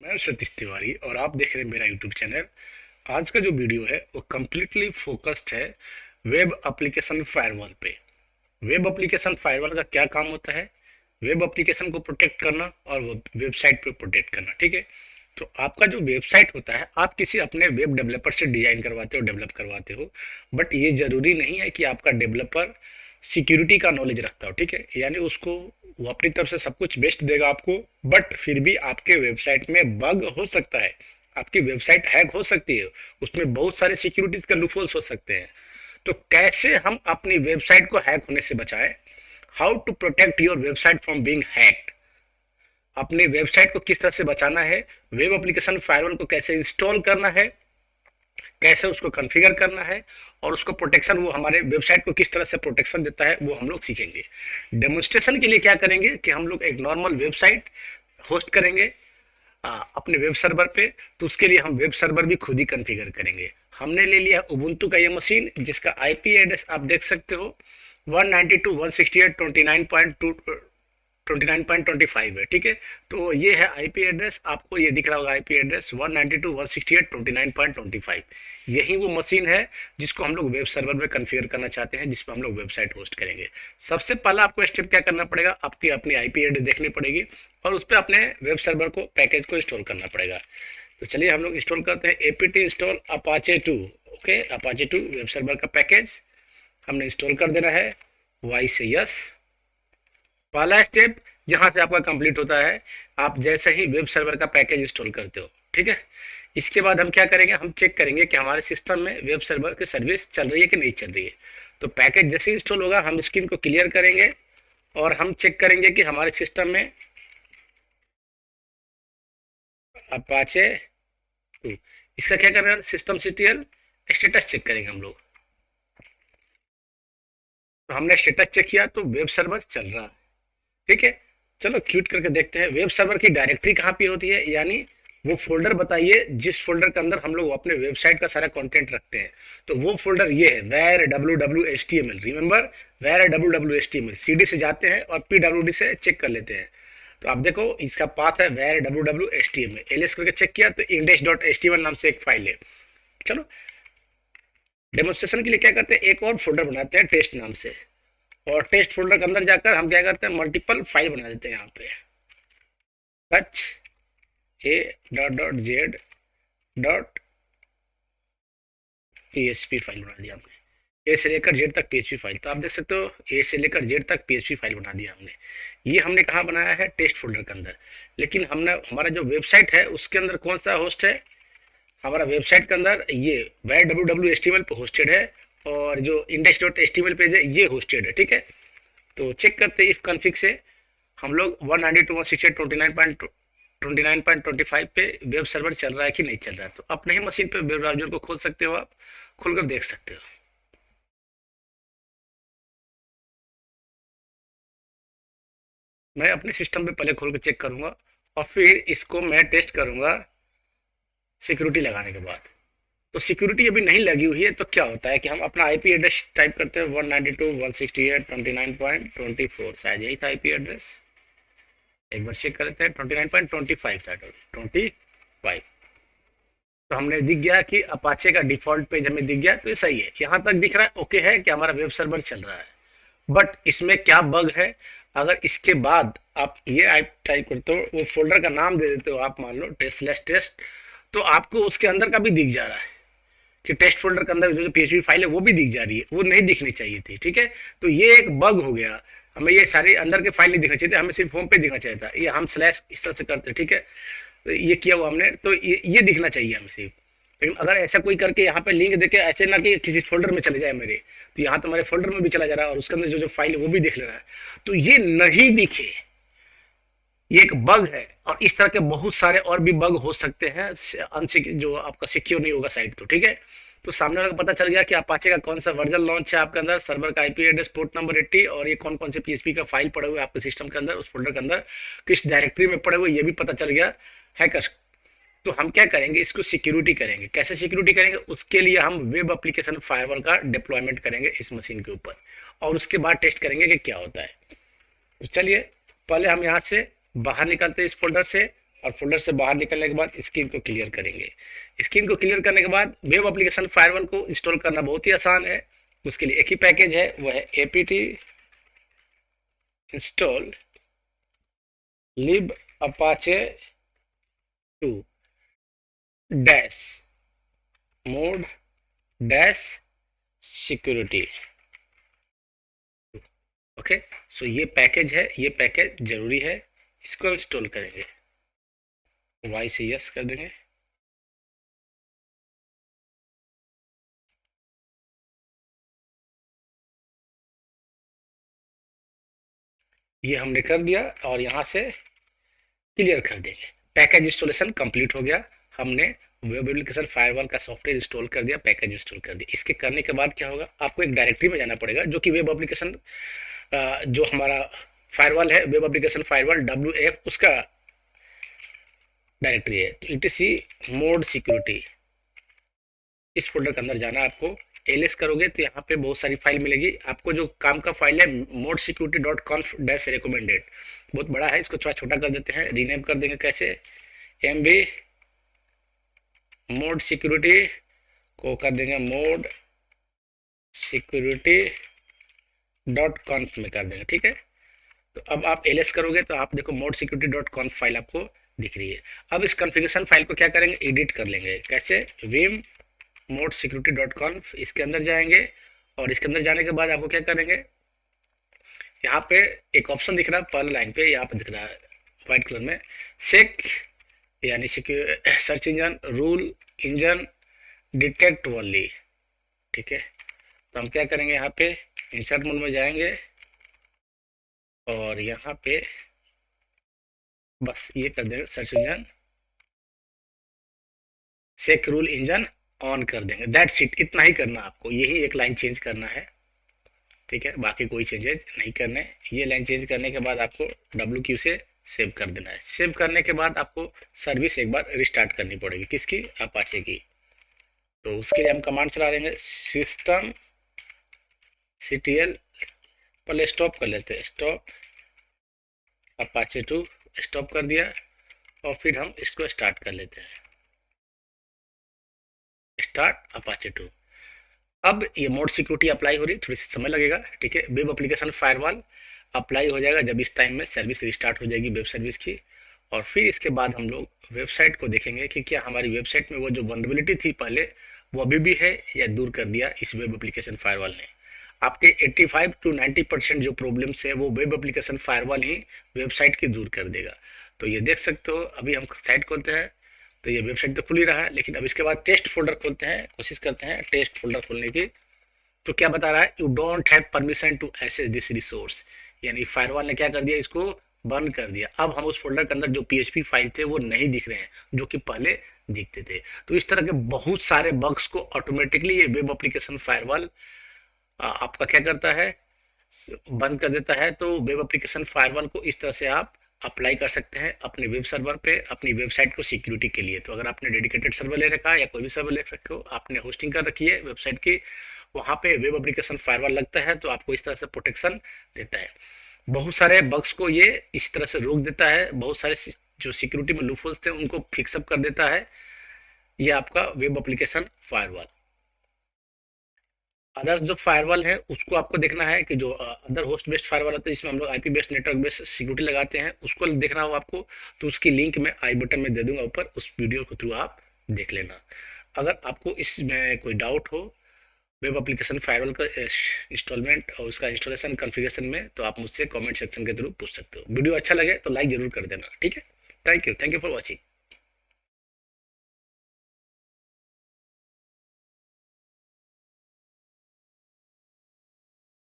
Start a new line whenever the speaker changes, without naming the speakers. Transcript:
मैं सतीश तिवारी और आप देख रहे हैं मेरा यूट्यूब चैनल। आज का जो वीडियो है वो कम्प्लीटली फोकस्ड है वेब एप्लीकेशन फायरवॉल पे। वेब एप्लीकेशन फायरवॉल का क्या काम होता है? वेब एप्लीकेशन को प्रोटेक्ट करना और वो वेबसाइट पे प्रोटेक्ट करना, ठीक है। तो आपका जो वेबसाइट होता है आप किसी अपने वेब डेवलपर से डिजाइन करवाते हो, डेवलप करवाते हो, बट ये जरूरी नहीं है कि आपका डेवलपर सिक्योरिटी का नॉलेज रखता हो, ठीक है। यानी उसको वो अपनी तरफ से सब कुछ बेस्ट देगा आपको, बट फिर भी आपके वेबसाइट में बग हो सकता है, आपकी वेबसाइट हैक हो सकती है, उसमें बहुत सारे सिक्योरिटीज के लूपहोल्स हो सकते हैं। तो कैसे हम अपनी वेबसाइट को हैक होने से बचाएं? How to protect your website from being hacked. अपने वेबसाइट को किस तरह से बचाना है, वेब एप्लीकेशन फायरवॉल को कैसे इंस्टॉल करना है, कैसे उसको कॉन्फ़िगर करना है, और उसको प्रोटेक्शन, वो हमारे वेबसाइट को किस तरह से प्रोटेक्शन देता है, वो हम लोग सीखेंगे। डेमोन्स्ट्रेशन के लिए क्या करेंगे कि हम लोग एक नॉर्मल वेबसाइट होस्ट करेंगे अपने वेब सर्वर पे। तो उसके लिए हम वेब सर्वर भी खुद ही कॉन्फ़िगर करेंगे। हमने ले लिया उबुंटू का ये मशीन, जिसका आईपी एड्रेस आप देख सकते हो 192.168.29.25 है, ठीक है। तो ये है आईपी एड्रेस, आपको ये दिख रहा होगा आईपी एड्रेस 192.168.29.25। यही वो मशीन है जिसको हम लोग वेब सर्वर में कॉन्फ़िगर करना चाहते हैं, जिस पर हम लोग वेबसाइट होस्ट करेंगे। सबसे पहला आपको स्टेप क्या करना पड़ेगा, आपकी अपनी आईपी एड्रेस देखनी पड़ेगी और उस पर अपने वेब सर्वर को, पैकेज को इंस्टॉल करना पड़ेगा। तो चलिए हम लोग इंस्टॉल करते हैं apt install Apache 2। Okay, Apache 2 web server का पैकेज हमने इंस्टॉल कर देना है। वाई से यस। पहला स्टेप जहां से आपका कंप्लीट होता है, आप जैसे ही वेब सर्वर का पैकेज इंस्टॉल करते हो, ठीक है। इसके बाद हम क्या करेंगे, हम चेक करेंगे कि हमारे सिस्टम में वेब सर्वर की सर्विस चल रही है कि नहीं चल रही है। तो पैकेज जैसे इंस्टॉल होगा हम स्क्रीन को क्लियर करेंगे और हम चेक करेंगे कि हमारे सिस्टम में अपाचे 2, इसका क्या करना है, सिस्टम सीटीएल स्टेटस चेक करेंगे हम लोग। तो हमने स्टेटस चेक किया तो वेब सर्वर चल रहा है, ठीक है। चलो क्यूट करके देखते हैं वेब सर्वर की डायरेक्टरी कहाँ पे होती है, यानी वो फोल्डर बताइए जिस फोल्डर के अंदर हम लोग अपने वेबसाइट का सारा कंटेंट रखते हैं। तो वो फोल्डर ये है var W W H T M L. Remember, var W W H T M L, C D से जाते हैं और पी डब्ल्यू डी से चेक कर लेते हैं। तो आप देखो इसका पाथ है var W W H T M L, L S करके चेक किया तो index dot H T M L नाम से एक फाइल है। चलो डेमोन्स्ट्रेशन के लिए क्या करते हैं, एक और फोल्डर बनाते हैं टेस्ट नाम से, और टेस्ट फोल्डर के अंदर जाकर हम क्या करते हैं, मल्टीपल फाइल बना देते हैं। यहाँ पे टच ए dot dot Z dot PHP file बना दिया हमने, ए से लेकर जेड तक पीएचपी फाइल। तो आप देख सकते हो ए से लेकर जेड तक पीएचपी फाइल बना दिया हमने। ये हमने कहाँ बनाया है, टेस्ट फोल्डर के अंदर। लेकिन हमने हमारा जो वेबसाइट है उसके अंदर कौन सा होस्ट है, हमारा वेबसाइट के अंदर ये var W W H T M L पे होस्टेड है, और जो index dot H T M L page है ये होस्टेड है, ठीक है। तो चेक करते हैं इफ कॉन्फिग से हम लोग 192.168.29.25 पे वेब सर्वर चल रहा है कि नहीं चल रहा है। तो अपने ही मशीन पे वेब ब्राउजर को खोल सकते हो, आप खोलकर देख सकते हो। मैं अपने सिस्टम पे पहले खोल कर चेक करूंगा और फिर इसको मैं टेस्ट करूंगा सिक्योरिटी लगाने के बाद। तो सिक्योरिटी अभी नहीं लगी हुई है, तो क्या होता है कि हम अपना आईपी एड्रेस टाइप करते हैं 192.168.29.24, शायद यही था आईपी एड्रेस। एक बार चेक कर लेते हैं, 29.25 था, 25। तो हमने दिख गया कि अपाचे का डिफॉल्ट पेज हमें दिख गया, तो ये सही है, यहाँ तक दिख रहा है, ओके है कि हमारा वेब सर्वर चल रहा है। बट इसमें क्या बग है, अगर इसके बाद आप ये आप टाइप करते हो, वो फोल्डर का नाम दे देते हो आप, मान लो टेस्ट/टेस्ट, तो आपको उसके अंदर का भी दिख जा रहा है कि टेस्ट फोल्डर के अंदर जो पीएचपी फाइल है वो भी दिख जा रही है, वो नहीं दिखनी चाहिए थी, ठीक है। तो ये एक बग हो गया, हमें ये सारे अंदर के फाइल नहीं दिखना चाहिए थे, हमें सिर्फ होम पे दिखना चाहिए था। ये हम स्लैश इस तरह से करते, ठीक है। तो ये किया हुआ हमने, तो ये दिखना चाहिए हमें सिर्फ। लेकिन अगर ऐसा कोई करके यहाँ पे लिंक देके ऐसे ना कि किसी फोल्डर में चले जाए मेरे, तो यहाँ तो हमारे फोल्डर में भी चला जा रहा है और उसके अंदर जो जो फाइल है वो भी देख ले रहा है, तो ये नहीं दिखे, ये एक बग है। और इस तरह के बहुत सारे और भी बग हो सकते हैं जो आपका सिक्योर नहीं होगा साइट, तो ठीक है। तो सामने वाले को पता चल गया कि अपाचे का कौन सा वर्जन लॉन्च है आपके अंदर, सर्वर का आईपी एड्रेस पोर्ट नंबर 80, और ये कौन कौन से पीएचपी का फाइल पड़े हुए आपके सिस्टम के अंदर, उस फोल्डर के अंदर किस डायरेक्टरी में पड़े हुए, ये भी पता चल गया हैकर्स। तो हम क्या करेंगे, इसको सिक्योरिटी करेंगे। कैसे सिक्योरिटी करेंगे, उसके लिए हम वेब एप्लीकेशन फायरवॉल का डिप्लॉयमेंट करेंगे इस मशीन के ऊपर, और उसके बाद टेस्ट करेंगे कि क्या होता है। तो चलिए पहले हम यहाँ से बाहर निकलते हैं इस फोल्डर से, और फोल्डर से बाहर निकलने के बाद स्क्रीन को क्लियर करेंगे। स्क्रीन को क्लियर करने के बाद वेब एप्लीकेशन फायरवॉल को इंस्टॉल करना बहुत ही आसान है। उसके लिए एक ही पैकेज है, वह है apt install lib Apache 2 dash mod dash security. Okay, so ये पैकेज है, ये पैकेज जरूरी है, इसको इंस्टॉल करेंगे। वाई से यस कर देंगे। ये हमने कर दिया और यहाँ से क्लियर कर देंगे। पैकेज इंस्टॉलेशन कंप्लीट हो गया। हमने वेब एप्लीकेशन फायरवॉल का सॉफ्टवेयर इंस्टॉल कर दिया, पैकेज इंस्टॉल कर दिया। इसके करने के बाद क्या होगा, आपको एक डायरेक्टरी में जाना पड़ेगा जो कि वेब एप्लीकेशन जो हमारा फायरवॉल है, वेब एप्लीकेशन फायरवॉल WF, उसका डायरेक्टरी है। तो etc मोड सिक्योरिटी, इस फोल्डर के अंदर जाना आपको। ls करोगे तो यहाँ पे बहुत सारी फाइल मिलेगी आपको। जो काम का फाइल है mode security dot कॉन्फ dash recommended, बहुत बड़ा है, इसको थोड़ा छोटा कर देते हैं, रीनेम कर देंगे। कैसे, MB मोड सिक्योरिटी को कर देंगे मोड सिक्योरिटी डॉट कॉन्फ में कर देंगे, ठीक है। तो अब आप ls करोगे तो आप देखो मोड सिक्योरिटी डॉट कॉन्फ फाइल आपको दिख रही है। अब इस कॉन्फ़िगरेशन फाइल को क्या करेंगे, एडिट कर लेंगे। कैसे, vim मोड सिक्योरिटी डॉट कॉन्फ, इसके अंदर जाएंगे और इसके अंदर जाने के बाद आपको क्या करेंगे, यहाँ पे एक ऑप्शन दिख रहा है पहले लाइन पे, यहाँ पे दिख रहा है व्हाइट कलर में, सेक यानी secure search engine rule engine detect only, ठीक है। तो हम क्या करेंगे, यहाँ पे इंसर्ट मोड में जाएंगे और यहाँ पे बस ये कर देंगे, search engine sec rule engine on कर देंगे। दैट्स इट, इतना ही करना आपको, यही एक लाइन चेंज करना है, ठीक है। बाकी कोई चेंजेस नहीं करने। ये लाइन चेंज करने के बाद आपको WQ से सेव कर देना है। सेव करने के बाद आपको सर्विस एक बार रिस्टार्ट करनी पड़ेगी, किसकी, अपाचे की। तो उसके लिए हम कमांड चला लेंगे, सिस्टम CTL, पहले स्टॉप कर लेते हैं, स्टॉप अपाचे 2, स्टॉप कर दिया और फिर हम इसको स्टार्ट कर लेते हैं, स्टार्ट अपाचे 2। अब ये मोड सिक्योरिटी अप्लाई हो रही है, थोड़ी सी समय लगेगा, ठीक है। वेब एप्लीकेशन फायरवॉल अप्लाई हो जाएगा जब इस टाइम में सर्विस रिस्टार्ट हो जाएगी वेब सर्विस की। और फिर इसके बाद हम लोग वेबसाइट को देखेंगे कि क्या हमारी वेबसाइट में वो जो वल्नरेबिलिटी थी पहले, वो अभी भी है या दूर कर दिया इस वेब एप्लीकेशन फायरवॉल ने। आपके 85 to 90% जो प्रॉब्लम्स है वो वेब एप्लीकेशन फायरवॉल ही वेबसाइट की दूर कर देगा। तो ये देख सकते हो, अभी हम साइट खोलते हैं तो ये वेबसाइट तो खुल ही रहा है, लेकिन अब इसके बाद टेस्ट फोल्डर खोलते हैं, कोशिश करते हैं टेस्ट फोल्डर खोलने की। तो क्या बता रहा है, you don't have permission to access this resource, यानी फायरवॉल ने क्या कर दिया, इसको बंद कर दिया। अब हम उस फोल्डर के अंदर जो PHP फाइल थे वो नहीं दिख रहे हैं जो कि पहले दिखते थे। तो इस तरह के बहुत सारे बग्स को ऑटोमेटिकली ये वेब एप्लीकेशन फायरवॉल आपका क्या करता है, बंद कर देता है। तो वेब एप्लीकेशन फायरवॉल को इस तरह से आप अप्लाई कर सकते हैं अपने वेब सर्वर पे, अपनी वेबसाइट को सिक्योरिटी के लिए। तो अगर आपने डेडिकेटेड सर्वर ले रखा है या कोई भी सर्वर ले सकते हो, आपने होस्टिंग कर रखी है वेबसाइट की, वहाँ पे वेब एप्लीकेशन फायरवॉल लगता है तो आपको इस तरह से प्रोटेक्शन देता है। बहुत सारे बग्स को ये इस तरह से रोक देता है, बहुत सारे जो सिक्योरिटी में लूपहोल्स थे उनको फिक्सअप कर देता है ये आपका वेब एप्लीकेशन फायरवॉल। अदर्स जो फायरवॉल है उसको आपको देखना है कि जो अदर होस्ट बेस्ड फायरवॉल होता है जिसमें हम लोग IP based network based security लगाते हैं, उसको देखना हो आपको तो उसकी लिंक मैं आई बटन में दे दूंगा ऊपर, उस वीडियो के थ्रू आप देख लेना। अगर आपको इसमें कोई डाउट हो वेब एप्लीकेशन फायरवॉल का इंस्टॉलमेंट और उसका इंस्टॉलेशन कॉन्फ़िगरेशन में, तो आप मुझसे कमेंट सेक्शन के थ्रू पूछ सकते हो। वीडियो अच्छा लगे तो लाइक जरूर कर देना, ठीक है। Thank you for watching.